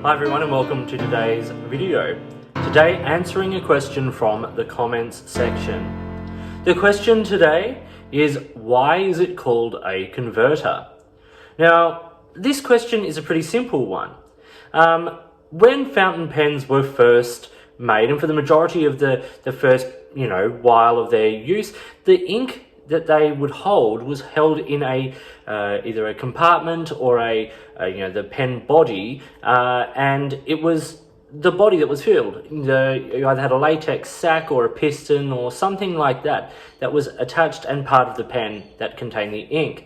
Hi everyone and welcome to today's video. Today answering a question from the comments section. The question today is, why is it called a converter? Now this question is a pretty simple one. When fountain pens were first made, and for the majority of the first while of their use, the ink that they would hold was held in a either a compartment or the pen body, and it was the body that was filled. You either had a latex sac or a piston or something like that was attached and part of the pen that contained the ink.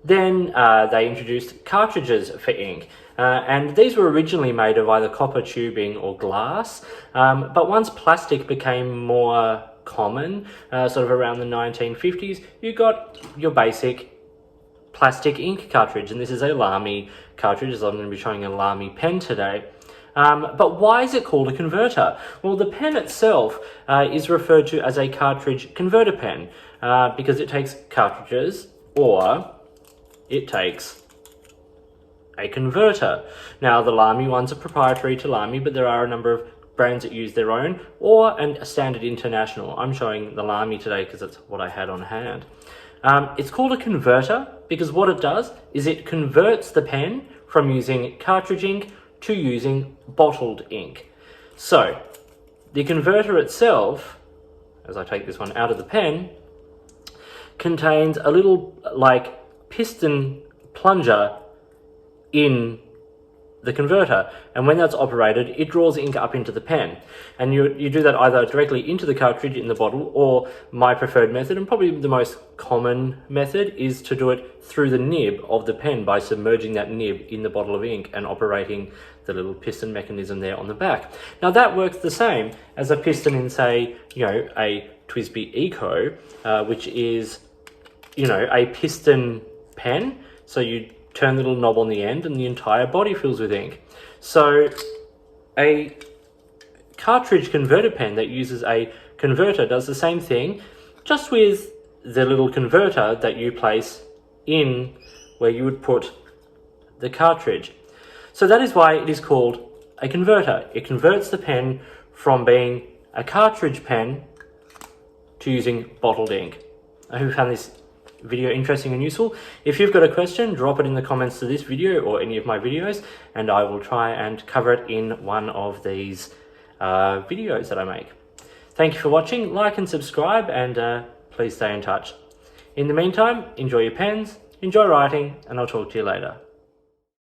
Then they introduced cartridges for ink, and these were originally made of either copper tubing or glass, but once plastic became more common, sort of around the 1950s, you got your basic plastic ink cartridge, and this is a Lamy cartridge, as I'm going to be showing a Lamy pen today. But why is it called a converter? Well, the pen itself is referred to as a cartridge converter pen because it takes cartridges or it takes a converter. Now, the Lamy ones are proprietary to Lamy, but there are a number of brands that use their own or a standard international. I'm showing the Lamy today because it's what I had on hand. It's called a converter because what it does is it converts the pen from using cartridge ink to using bottled ink. So the converter itself, as I take this one out of the pen, contains a little piston plunger in the converter, and when that's operated, it draws ink up into the pen, and you do that either directly into the cartridge in the bottle, or my preferred method, and probably the most common method, is to do it through the nib of the pen by submerging that nib in the bottle of ink and operating the little piston mechanism there on the back. Now that works the same as a piston in, say, a TWSBI Eco, which is a piston pen. So you turn the little knob on the end and the entire body fills with ink. So a cartridge converter pen that uses a converter does the same thing, just with the little converter that you place in where you would put the cartridge. So that is why it is called a converter. It converts the pen from being a cartridge pen to using bottled ink. I hope you found this video interesting and useful. If you've got a question, drop it in the comments to this video or any of my videos, and I will try and cover it in one of these videos that I make. Thank you for watching. Like and subscribe, and please stay in touch. In the meantime, enjoy your pens, enjoy writing, and I'll talk to you later.